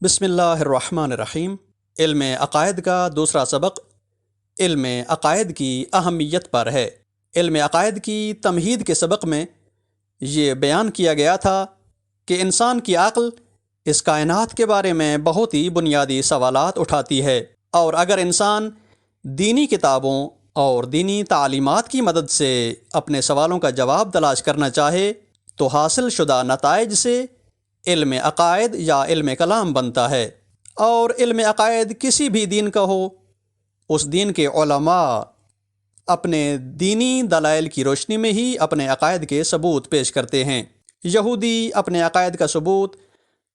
بسم اللہ الرحمن الرحیم۔ علم عقائد کا دوسرا سبق علم عقائد کی اہمیت پر ہے۔ علم عقائد کی تمہید کے سبق میں یہ بیان کیا گیا تھا کہ انسان کی عقل اس کائنات کے بارے میں بہت ہی بنیادی سوالات اٹھاتی ہے، اور اگر انسان دینی کتابوں اور دینی تعلیمات کی مدد سے اپنے سوالوں کا جواب تلاش کرنا چاہے تو حاصل شدہ نتائج سے علم عقائد یا علم کلام بنتا ہے۔ اور علم عقائد کسی بھی دین کا ہو، اس دین کے علماء اپنے دینی دلائل کی روشنی میں ہی اپنے عقائد کے ثبوت پیش کرتے ہیں۔ یہودی اپنے عقائد کا ثبوت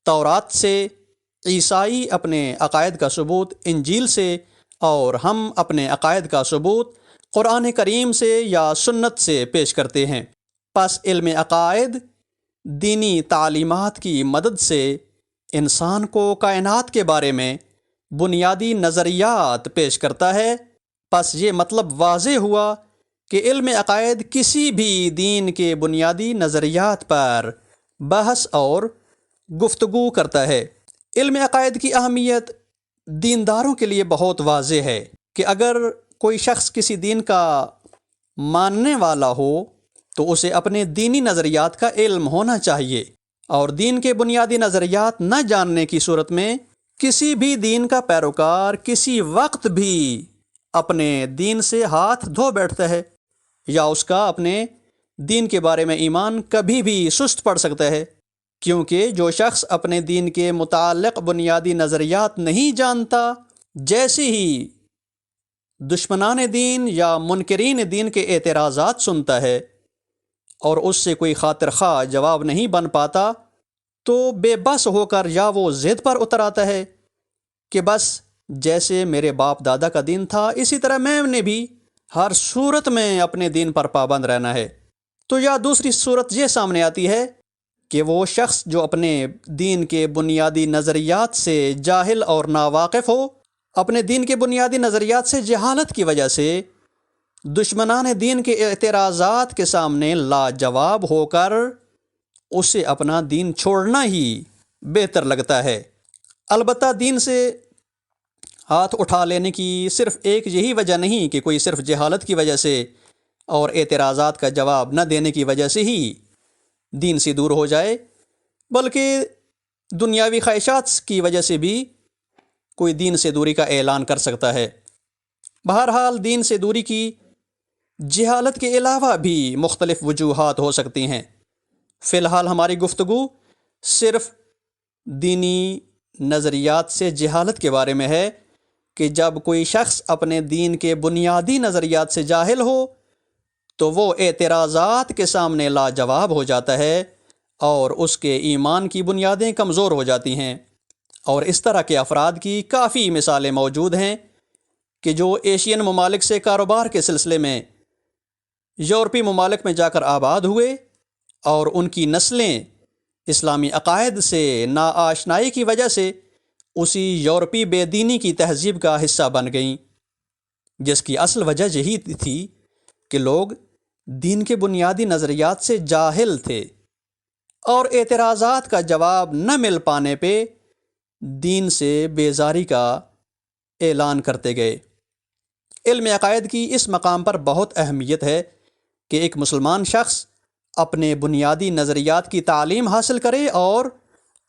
تورات سے، عیسائی اپنے عقائد کا ثبوت انجیل سے، اور ہم اپنے عقائد کا ثبوت قرآن کریم سے یا سنت سے پیش کرتے ہیں۔ پس علم عقائد دینی تعلیمات کی مدد سے انسان کو کائنات کے بارے میں بنیادی نظریات پیش کرتا ہے۔ پس یہ مطلب واضح ہوا کہ علم عقائد کسی بھی دین کے بنیادی نظریات پر بحث اور گفتگو کرتا ہے۔ علم عقائد کی اہمیت دینداروں کے لیے بہت واضح ہے کہ اگر کوئی شخص کسی دین کا ماننے والا ہو تو اسے اپنے دینی نظریات کا علم ہونا چاہیے، اور دین کے بنیادی نظریات نہ جاننے کی صورت میں کسی بھی دین کا پیروکار کسی وقت بھی اپنے دین سے ہاتھ دھو بیٹھتا ہے، یا اس کا اپنے دین کے بارے میں ایمان کبھی بھی سست پڑ سکتا ہے، کیونکہ جو شخص اپنے دین کے متعلق بنیادی نظریات نہیں جانتا، جیسے ہی دشمنان دین یا منکرین دین کے اعتراضات سنتا ہے اور اس سے کوئی خاطر خواہ جواب نہیں بن پاتا، تو بے بس ہو کر یا وہ ضد پر اتر آتا ہے کہ بس جیسے میرے باپ دادا کا دین تھا اسی طرح میں نے بھی ہر صورت میں اپنے دین پر پابند رہنا ہے۔ تو یا دوسری صورت یہ سامنے آتی ہے کہ وہ شخص جو اپنے دین کے بنیادی نظریات سے جاہل اور ناواقف ہو، اپنے دین کے بنیادی نظریات سے جہالت کی وجہ سے دشمنان دین کے اعتراضات کے سامنے لاجواب ہو کر اسے اپنا دین چھوڑنا ہی بہتر لگتا ہے۔ البتہ دین سے ہاتھ اٹھا لینے کی صرف ایک یہی وجہ نہیں کہ کوئی صرف جہالت کی وجہ سے اور اعتراضات کا جواب نہ دینے کی وجہ سے ہی دین سے دور ہو جائے، بلکہ دنیاوی خواہشات کی وجہ سے بھی کوئی دین سے دوری کا اعلان کر سکتا ہے۔ بہرحال دین سے دوری کی جہالت کے علاوہ بھی مختلف وجوہات ہو سکتی ہیں۔ فی الحال ہماری گفتگو صرف دینی نظریات سے جہالت کے بارے میں ہے کہ جب کوئی شخص اپنے دین کے بنیادی نظریات سے جاہل ہو تو وہ اعتراضات کے سامنے لاجواب ہو جاتا ہے اور اس کے ایمان کی بنیادیں کمزور ہو جاتی ہیں۔ اور اس طرح کے افراد کی کافی مثالیں موجود ہیں کہ جو ایشین ممالک سے کاروبار کے سلسلے میں یورپی ممالک میں جا کر آباد ہوئے، اور ان کی نسلیں اسلامی عقائد سے ناآشنائی کی وجہ سے اسی یورپی بے دینی کی تہذیب کا حصہ بن گئیں، جس کی اصل وجہ یہی تھی کہ لوگ دین کے بنیادی نظریات سے جاہل تھے اور اعتراضات کا جواب نہ مل پانے پہ دین سے بیزاری کا اعلان کرتے گئے۔ علم عقائد کی اس مقام پر بہت اہمیت ہے کہ ایک مسلمان شخص اپنے بنیادی نظریات کی تعلیم حاصل کرے اور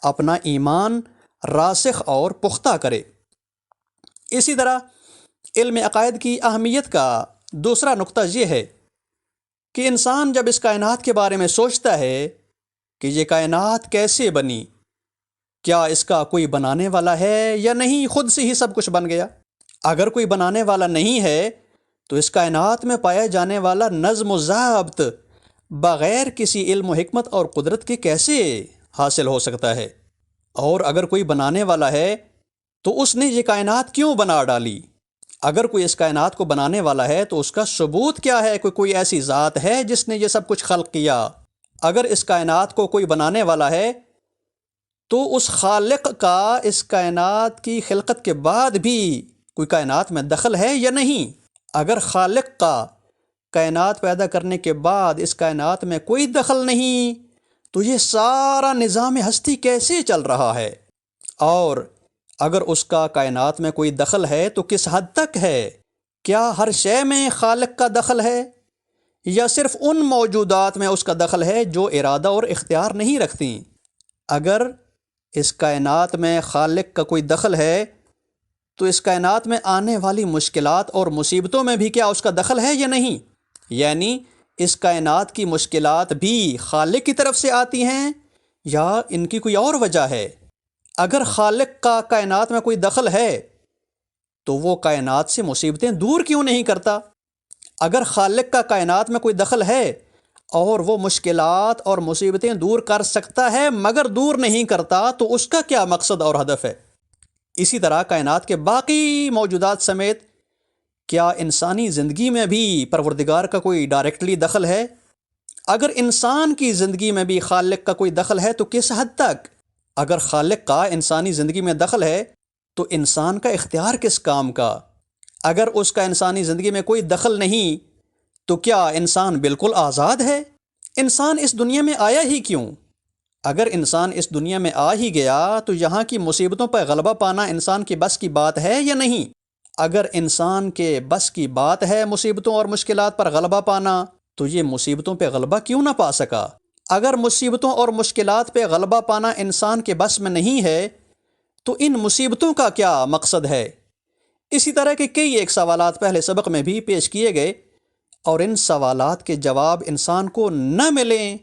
اپنا ایمان راسخ اور پختہ کرے۔ اسی طرح علم عقائد کی اہمیت کا دوسرا نقطہ یہ ہے کہ انسان جب اس کائنات کے بارے میں سوچتا ہے کہ یہ کائنات کیسے بنی، کیا اس کا کوئی بنانے والا ہے یا نہیں، خود سے ہی سب کچھ بن گیا؟ اگر کوئی بنانے والا نہیں ہے تو اس کائنات میں پایا جانے والا نظم و ضابط بغیر کسی علم و حکمت اور قدرت کے کیسے حاصل ہو سکتا ہے؟ اور اگر کوئی بنانے والا ہے تو اس نے یہ کائنات کیوں بنا ڈالی؟ اگر کوئی اس کائنات کو بنانے والا ہے تو اس کا ثبوت کیا ہے کہ کوئی ایسی ذات ہے جس نے یہ سب کچھ خلق کیا؟ اگر اس کائنات کو کوئی بنانے والا ہے تو اس خالق کا اس کائنات کی خلقت کے بعد بھی کوئی کائنات میں دخل ہے یا نہیں؟ اگر خالق کا کائنات پیدا کرنے کے بعد اس کائنات میں کوئی دخل نہیں تو یہ سارا نظام ہستی کیسے چل رہا ہے؟ اور اگر اس کا کائنات میں کوئی دخل ہے تو کس حد تک ہے؟ کیا ہر شے میں خالق کا دخل ہے یا صرف ان موجودات میں اس کا دخل ہے جو ارادہ اور اختیار نہیں رکھتیں؟ اگر اس کائنات میں خالق کا کوئی دخل ہے تو اس کائنات میں آنے والی مشکلات اور مصیبتوں میں بھی کیا اس کا دخل ہے یا نہیں؟ یعنی اس کائنات کی مشکلات بھی خالق کی طرف سے آتی ہیں یا ان کی کوئی اور وجہ ہے؟ اگر خالق کا کائنات میں کوئی دخل ہے تو وہ کائنات سے مصیبتیں دور کیوں نہیں کرتا؟ اگر خالق کا کائنات میں کوئی دخل ہے اور وہ مشکلات اور مصیبتیں دور کر سکتا ہے مگر دور نہیں کرتا تو اس کا کیا مقصد اور ہدف ہے؟ اسی طرح کائنات کے باقی موجودات سمیت کیا انسانی زندگی میں بھی پروردگار کا کوئی ڈائریکٹلی دخل ہے؟ اگر انسان کی زندگی میں بھی خالق کا کوئی دخل ہے تو کس حد تک؟ اگر خالق کا انسانی زندگی میں دخل ہے تو انسان کا اختیار کس کام کا؟ اگر اس کا انسانی زندگی میں کوئی دخل نہیں تو کیا انسان بالکل آزاد ہے؟ انسان اس دنیا میں آیا ہی کیوں؟ اگر انسان اس دنیا میں آ ہی گیا تو یہاں کی مصیبتوں پر غلبہ پانا انسان کی بس کی بات ہے یا نہیں؟ اگر انسان کے بس کی بات ہے مصیبتوں اور مشکلات پر غلبہ پانا تو یہ مصیبتوں پہ غلبہ کیوں نہ پا سکا؟ اگر مصیبتوں اور مشکلات پہ غلبہ پانا انسان کے بس میں نہیں ہے تو ان مصیبتوں کا کیا مقصد ہے؟ اسی طرح کے کئی ایک سوالات پہلے سبق میں بھی پیش کیے گئے اور ان سوالات کے جواب انسان کو نہ ملیں،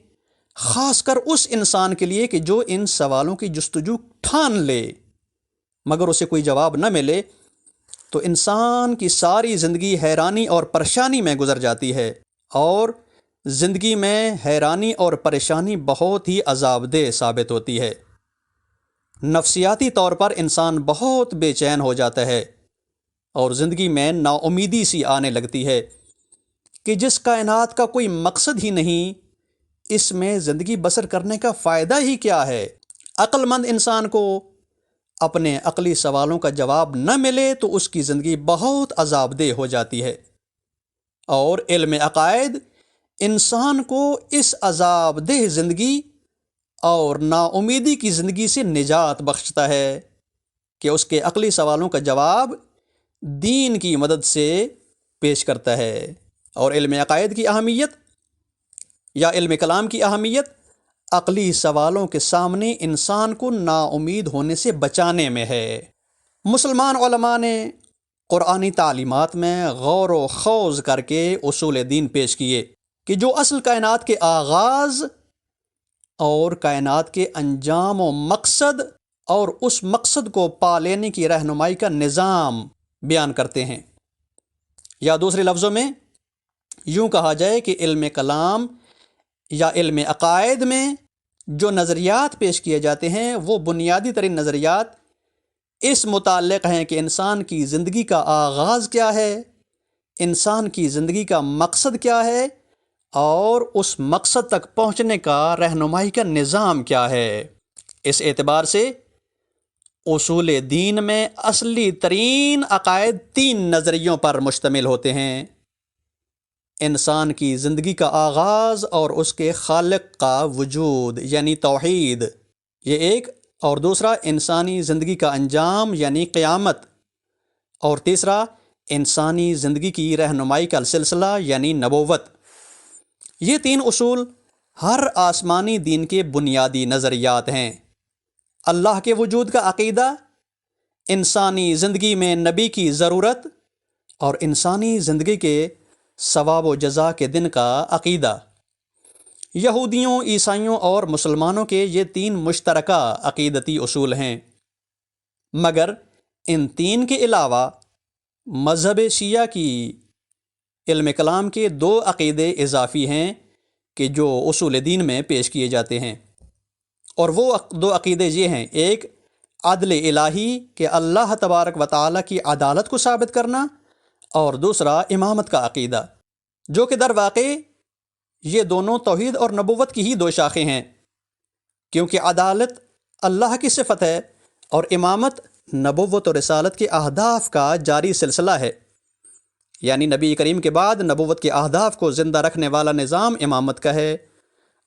خاص کر اس انسان کے لیے کہ جو ان سوالوں کی جستجو ٹھان لے مگر اسے کوئی جواب نہ ملے تو انسان کی ساری زندگی حیرانی اور پریشانی میں گزر جاتی ہے، اور زندگی میں حیرانی اور پریشانی بہت ہی عذاب دہ ثابت ہوتی ہے۔ نفسیاتی طور پر انسان بہت بے چین ہو جاتا ہے اور زندگی میں نا امیدی سی آنے لگتی ہے کہ جس کائنات کا کوئی مقصد ہی نہیں، اس میں زندگی بسر کرنے کا فائدہ ہی کیا ہے؟ عقل مند انسان کو اپنے عقلی سوالوں کا جواب نہ ملے تو اس کی زندگی بہت عذاب دہ ہو جاتی ہے، اور علم عقائد انسان کو اس عذاب دہ زندگی اور نا امیدی کی زندگی سے نجات بخشتا ہے کہ اس کے عقلی سوالوں کا جواب دین کی مدد سے پیش کرتا ہے۔ اور علم عقائد کی اہمیت یا علم کلام کی اہمیت عقلی سوالوں کے سامنے انسان کو نا امید ہونے سے بچانے میں ہے۔ مسلمان علماء نے قرآنی تعلیمات میں غور و خوض کر کے اصول دین پیش کیے کہ جو اصل کائنات کے آغاز اور کائنات کے انجام و مقصد اور اس مقصد کو پا لینے کی رہنمائی کا نظام بیان کرتے ہیں، یا دوسرے لفظوں میں یوں کہا جائے کہ علم کلام یا علم عقائد میں جو نظریات پیش کیے جاتے ہیں وہ بنیادی ترین نظریات اس متعلق ہیں کہ انسان کی زندگی کا آغاز کیا ہے، انسان کی زندگی کا مقصد کیا ہے، اور اس مقصد تک پہنچنے کا رہنمائی کا نظام کیا ہے۔ اس اعتبار سے اصول دین میں اصلی ترین عقائد 3 نظریوں پر مشتمل ہوتے ہیں: انسان کی زندگی کا آغاز اور اس کے خالق کا وجود یعنی توحید، یہ ایک، اور دوسرا انسانی زندگی کا انجام یعنی قیامت، اور تیسرا انسانی زندگی کی رہنمائی کا سلسلہ یعنی نبوت۔ یہ 3 اصول ہر آسمانی دین کے بنیادی نظریات ہیں۔ اللہ کے وجود کا عقیدہ، انسانی زندگی میں نبی کی ضرورت، اور انسانی زندگی کے ثواب و جزا کے دن کا عقیدہ۔ یہودیوں، عیسائیوں اور مسلمانوں کے یہ 3 مشترکہ عقیدتی اصول ہیں، مگر ان 3 کے علاوہ مذہب شیعہ کی علم کلام کے 2 عقیدے اضافی ہیں کہ جو اصول دین میں پیش کیے جاتے ہیں، اور وہ 2 عقیدے یہ ہیں: ایک عدل الہی کہ اللہ تبارک و تعالیٰ کی عدالت کو ثابت کرنا، اور دوسرا امامت کا عقیدہ، جو کہ در واقع یہ دونوں توحید اور نبوت کی ہی 2 شاخیں ہیں، کیونکہ عدالت اللہ کی صفت ہے اور امامت نبوت اور رسالت کے اہداف کا جاری سلسلہ ہے، یعنی نبی کریم کے بعد نبوت کے اہداف کو زندہ رکھنے والا نظام امامت کا ہے۔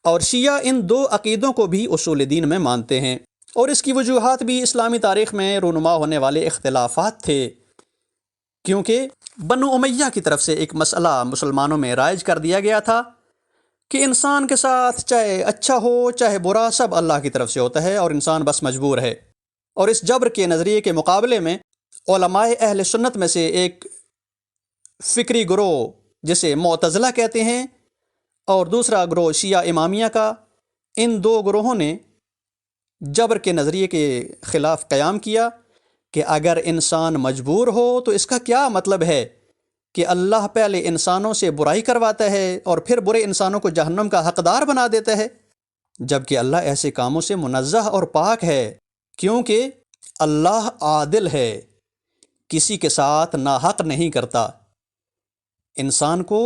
اور شیعہ ان 2 عقیدوں کو بھی اصول دین میں مانتے ہیں، اور اس کی وجوہات بھی اسلامی تاریخ میں رونما ہونے والے اختلافات تھے، کیونکہ بنو امیہ کی طرف سے ایک مسئلہ مسلمانوں میں رائج کر دیا گیا تھا کہ انسان کے ساتھ چاہے اچھا ہو چاہے برا، سب اللہ کی طرف سے ہوتا ہے اور انسان بس مجبور ہے۔ اور اس جبر کے نظریے کے مقابلے میں علماء اہل سنت میں سے ایک فکری گروہ جسے معتزلہ کہتے ہیں اور دوسرا گروہ شیعہ امامیہ کا، ان دو گروہوں نے جبر کے نظریے کے خلاف قیام کیا کہ اگر انسان مجبور ہو تو اس کا کیا مطلب ہے کہ اللہ پہلے انسانوں سے برائی کرواتا ہے اور پھر برے انسانوں کو جہنم کا حقدار بنا دیتا ہے، جبکہ اللہ ایسے کاموں سے منزہ اور پاک ہے، کیونکہ اللہ عادل ہے، کسی کے ساتھ ناحق نہیں کرتا۔ انسان کو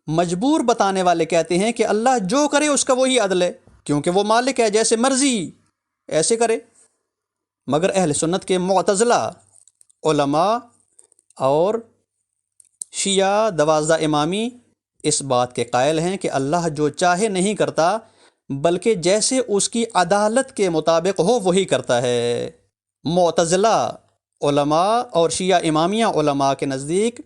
مجبور بتانے والے کہتے ہیں کہ اللہ جو کرے اس کا وہی عدل ہے، کیونکہ وہ مالک ہے، جیسے مرضی ایسے کرے۔ مگر اہل سنت کے معتزلہ علماء اور شیعہ 12 امامی اس بات کے قائل ہیں کہ اللہ جو چاہے نہیں کرتا، بلکہ جیسے اس کی عدالت کے مطابق ہو وہی کرتا ہے۔ معتزلہ علماء اور شیعہ امامیہ علماء کے نزدیک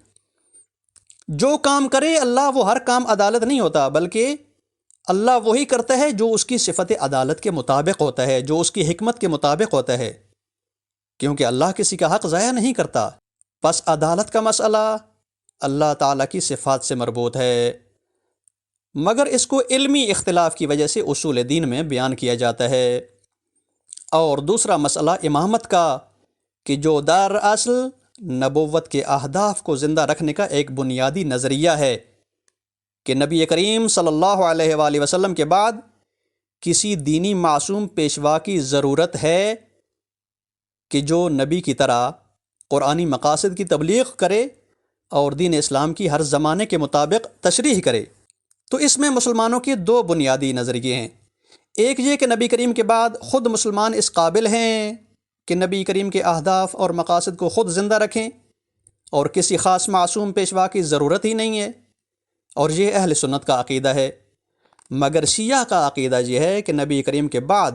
جو کام کرے اللہ، وہ ہر کام عدالت نہیں ہوتا، بلکہ اللہ وہی کرتا ہے جو اس کی صفت عدالت کے مطابق ہوتا ہے، جو اس کی حکمت کے مطابق ہوتا ہے، کیونکہ اللہ کسی کا حق ضائع نہیں کرتا۔ پس عدالت کا مسئلہ اللہ تعالیٰ کی صفات سے مربوط ہے، مگر اس کو علمی اختلاف کی وجہ سے اصول دین میں بیان کیا جاتا ہے۔ اور دوسرا مسئلہ امامت کا، کہ جو دراصل نبوت کے اہداف کو زندہ رکھنے کا ایک بنیادی نظریہ ہے کہ نبی کریم صلی اللہ علیہ وآلہ وسلم کے بعد کسی دینی معصوم پیشوا کی ضرورت ہے کہ جو نبی کی طرح قرآنی مقاصد کی تبلیغ کرے اور دین اسلام کی ہر زمانے کے مطابق تشریح کرے۔ تو اس میں مسلمانوں کے دو بنیادی نظریے ہیں، ایک یہ کہ نبی کریم کے بعد خود مسلمان اس قابل ہیں کہ نبی کریم کے اہداف اور مقاصد کو خود زندہ رکھیں اور کسی خاص معصوم پیشوا کی ضرورت ہی نہیں ہے، اور یہ اہل سنت کا عقیدہ ہے۔ مگر شیعہ کا عقیدہ یہ ہے کہ نبی کریم کے بعد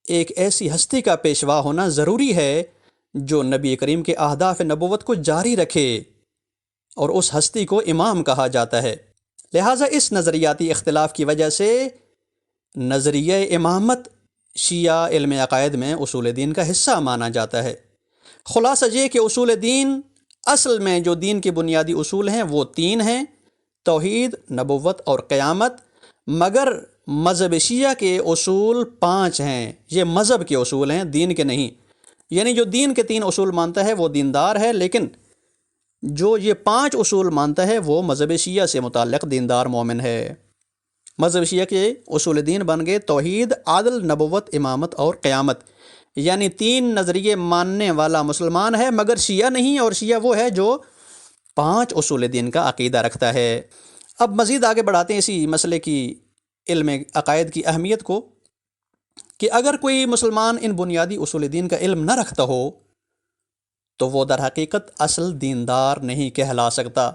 ایک ایسی ہستی کا پیشوا ہونا ضروری ہے جو نبی کریم کے اہداف نبوت کو جاری رکھے، اور اس ہستی کو امام کہا جاتا ہے۔ لہٰذا اس نظریاتی اختلاف کی وجہ سے نظریہ امامت شیعہ علم عقائد میں اصول دین کا حصہ مانا جاتا ہے۔ خلاصہ یہ کہ اصول دین اصل میں جو دین کے بنیادی اصول ہیں وہ 3 ہیں، توحید، نبوت اور قیامت، مگر مذہب شیعہ کے اصول 5 ہیں۔ یہ مذہب کے اصول ہیں، دین کے نہیں، یعنی جو دین کے 3 اصول مانتا ہے وہ دیندار ہے، لیکن جو یہ 5 اصول مانتا ہے وہ مذہب شیعہ سے متعلق دیندار مومن ہے۔ مذہب شیعہ کے اصول دین بن گئے توحید، عدل، نبوت، امامت اور قیامت، یعنی 3 نظریے ماننے والا مسلمان ہے، مگر شیعہ نہیں، اور شیعہ وہ ہے جو 5 اصول دین کا عقیدہ رکھتا ہے۔ اب مزید آگے بڑھاتے ہیں اسی مسئلے کی علم عقائد کی اہمیت کو، کہ اگر کوئی مسلمان ان بنیادی اصول دین کا علم نہ رکھتا ہو تو وہ در حقیقت اصل دیندار نہیں کہلا سکتا،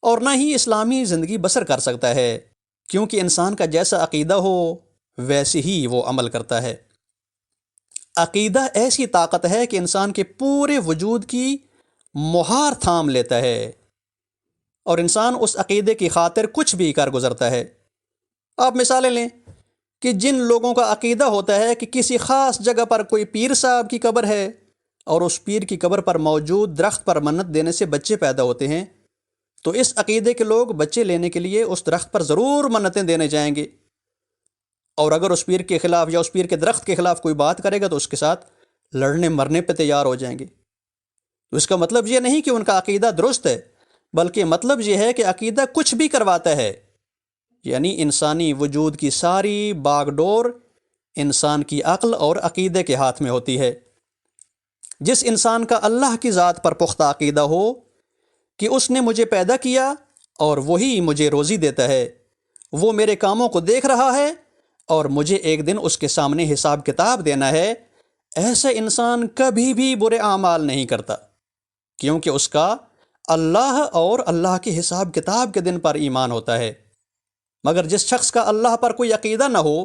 اور نہ ہی اسلامی زندگی بسر کر سکتا ہے، کیونکہ انسان کا جیسا عقیدہ ہو ویسے ہی وہ عمل کرتا ہے۔ عقیدہ ایسی طاقت ہے کہ انسان کے پورے وجود کی مہار تھام لیتا ہے، اور انسان اس عقیدے کی خاطر کچھ بھی کر گزرتا ہے۔ آپ مثالیں لیں کہ جن لوگوں کا عقیدہ ہوتا ہے کہ کسی خاص جگہ پر کوئی پیر صاحب کی قبر ہے اور اس پیر کی قبر پر موجود درخت پر منت دینے سے بچے پیدا ہوتے ہیں، تو اس عقیدے کے لوگ بچے لینے کے لیے اس درخت پر ضرور منتیں دینے جائیں گے، اور اگر اس پیر کے خلاف یا اس پیر کے درخت کے خلاف کوئی بات کرے گا تو اس کے ساتھ لڑنے مرنے پہ تیار ہو جائیں گے۔ تو اس کا مطلب یہ نہیں کہ ان کا عقیدہ درست ہے، بلکہ مطلب یہ ہے کہ عقیدہ کچھ بھی کرواتا ہے، یعنی انسانی وجود کی ساری باغ ڈور انسان کی عقل اور عقیدے کے ہاتھ میں ہوتی ہے۔ جس انسان کا اللہ کی ذات پر پختہ عقیدہ ہو کہ اس نے مجھے پیدا کیا اور وہی مجھے روزی دیتا ہے، وہ میرے کاموں کو دیکھ رہا ہے اور مجھے ایک دن اس کے سامنے حساب کتاب دینا ہے، ایسا انسان کبھی بھی برے اعمال نہیں کرتا، کیونکہ اس کا اللہ اور اللہ کے حساب کتاب کے دن پر ایمان ہوتا ہے۔ مگر جس شخص کا اللہ پر کوئی عقیدہ نہ ہو،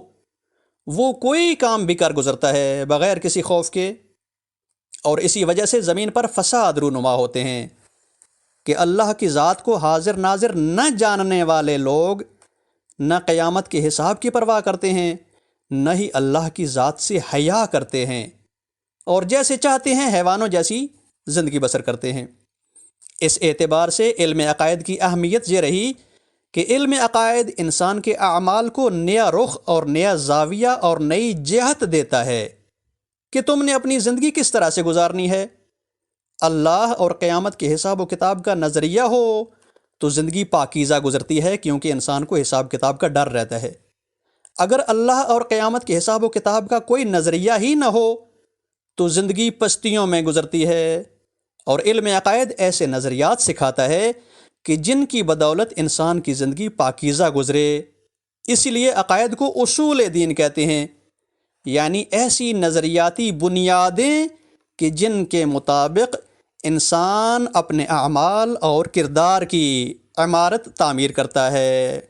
وہ کوئی کام بھی کر گزرتا ہے بغیر کسی خوف کے، اور اسی وجہ سے زمین پر فساد رونما ہوتے ہیں کہ اللہ کی ذات کو حاضر ناظر نہ جاننے والے لوگ نہ قیامت کے حساب کی پرواہ کرتے ہیں، نہ ہی اللہ کی ذات سے حیا کرتے ہیں، اور جیسے چاہتے ہیں حیوانوں جیسی زندگی بسر کرتے ہیں۔ اس اعتبار سے علم عقائد کی اہمیت یہ رہی کہ علم عقائد انسان کے اعمال کو نیا رخ اور نیا زاویہ اور نئی جہت دیتا ہے کہ تم نے اپنی زندگی کس طرح سے گزارنی ہے۔ اللہ اور قیامت کے حساب و کتاب کا نظریہ ہو تو زندگی پاکیزہ گزرتی ہے، کیونکہ انسان کو حساب کتاب کا ڈر رہتا ہے۔ اگر اللہ اور قیامت کے حساب و کتاب کا کوئی نظریہ ہی نہ ہو تو زندگی پستیوں میں گزرتی ہے، اور علم عقائد ایسے نظریات سکھاتا ہے کہ جن کی بدولت انسان کی زندگی پاکیزہ گزرے۔ اسی لیے عقائد کو اصول دین کہتے ہیں، یعنی ایسی نظریاتی بنیادیں کہ جن کے مطابق انسان اپنے اعمال اور کردار کی عمارت تعمیر کرتا ہے،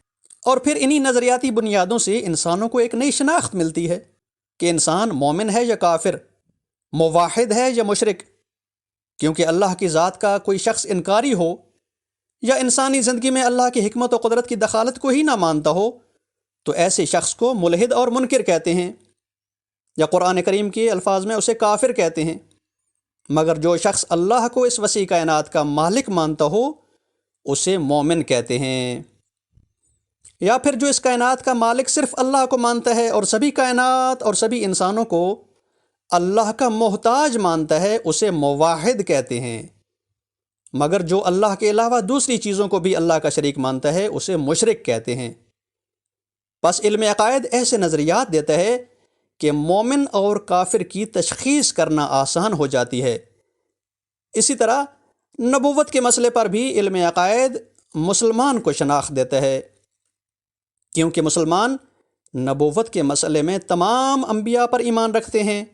اور پھر انہی نظریاتی بنیادوں سے انسانوں کو ایک نئی شناخت ملتی ہے کہ انسان مومن ہے یا کافر، موحد ہے یا مشرک۔ کیونکہ اللہ کی ذات کا کوئی شخص انکاری ہو یا انسانی زندگی میں اللہ کی حکمت و قدرت کی دخالت کو ہی نہ مانتا ہو تو ایسے شخص کو ملحد اور منکر کہتے ہیں، یا قرآن کریم کے الفاظ میں اسے کافر کہتے ہیں۔ مگر جو شخص اللہ کو اس وسیع کائنات کا مالک مانتا ہو اسے مومن کہتے ہیں۔ یا پھر جو اس کائنات کا مالک صرف اللہ کو مانتا ہے اور سبھی کائنات اور سبھی انسانوں کو اللہ کا محتاج مانتا ہے اسے موحد کہتے ہیں۔ مگر جو اللہ کے علاوہ دوسری چیزوں کو بھی اللہ کا شریک مانتا ہے اسے مشرک کہتے ہیں۔ پس علم عقائد ایسے نظریات دیتا ہے کہ مومن اور کافر کی تشخیص کرنا آسان ہو جاتی ہے۔ اسی طرح نبوت کے مسئلے پر بھی علم عقائد مسلمان کو شناخت دیتا ہے، کیونکہ مسلمان نبوت کے مسئلے میں تمام انبیاء پر ایمان رکھتے ہیں،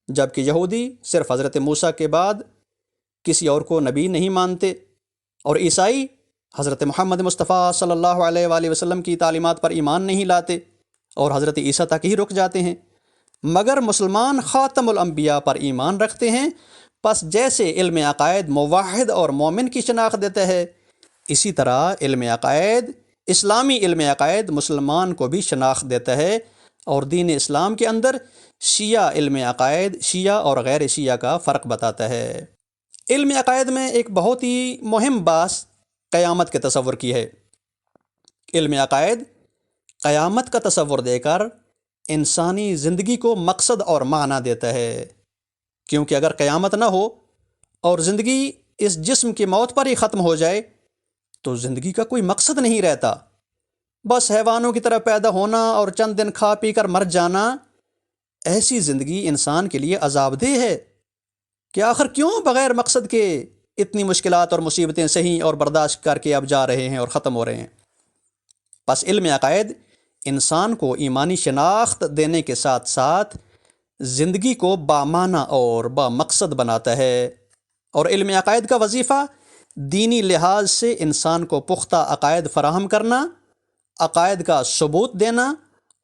جبکہ یہودی صرف حضرت موسیٰ کے بعد کسی اور کو نبی نہیں مانتے، اور عیسائی حضرت محمد مصطفیٰ صلی اللہ علیہ وآلہ وسلم کی تعلیمات پر ایمان نہیں لاتے اور حضرت عیسیٰ تک ہی رک جاتے ہیں۔ مگر مسلمان خاتم الانبیاء پر ایمان رکھتے ہیں۔ پس جیسے علم عقائد موحد اور مومن کی شناخت دیتا ہے، اسی طرح علم عقائد، اسلامی علم عقائد مسلمان کو بھی شناخت دیتا ہے، اور دین اسلام کے اندر شیعہ علم عقائد شیعہ اور غیر شیعہ کا فرق بتاتا ہے۔ علم عقائد میں ایک بہت ہی مہم بحث قیامت کے تصور کی ہے۔ علم عقائد قیامت کا تصور دے کر انسانی زندگی کو مقصد اور معنی دیتا ہے، کیونکہ اگر قیامت نہ ہو اور زندگی اس جسم کی موت پر ہی ختم ہو جائے تو زندگی کا کوئی مقصد نہیں رہتا۔ بس حیوانوں کی طرح پیدا ہونا اور چند دن کھا پی کر مر جانا، ایسی زندگی انسان کے لیے عذاب دہ ہے کہ آخر کیوں بغیر مقصد کے اتنی مشکلات اور مصیبتیں سہی اور برداشت کر کے اب جا رہے ہیں اور ختم ہو رہے ہیں۔ پس علم عقائد انسان کو ایمانی شناخت دینے کے ساتھ ساتھ زندگی کو بامعنی اور بامقصد بناتا ہے، اور علم عقائد کا وظیفہ دینی لحاظ سے انسان کو پختہ عقائد فراہم کرنا، عقائد کا ثبوت دینا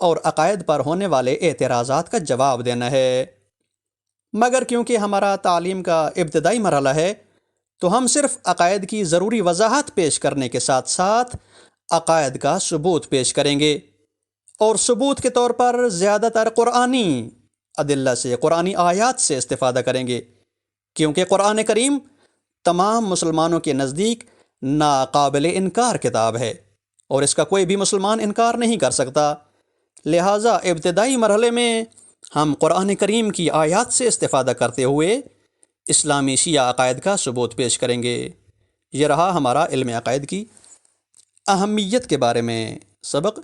اور عقائد پر ہونے والے اعتراضات کا جواب دینا ہے۔ مگر کیونکہ ہمارا تعلیم کا ابتدائی مرحلہ ہے تو ہم صرف عقائد کی ضروری وضاحت پیش کرنے کے ساتھ ساتھ عقائد کا ثبوت پیش کریں گے، اور ثبوت کے طور پر زیادہ تر قرآنی ادلہ سے، قرآنی آیات سے استفادہ کریں گے، کیونکہ قرآن کریم تمام مسلمانوں کے نزدیک ناقابل انکار کتاب ہے اور اس کا کوئی بھی مسلمان انکار نہیں کر سکتا۔ لہٰذا ابتدائی مرحلے میں ہم قرآن کریم کی آیات سے استفادہ کرتے ہوئے اسلامی شیعہ عقائد کا ثبوت پیش کریں گے۔ یہ رہا ہمارا علم عقائد کی اہمیت کے بارے میں سبق۔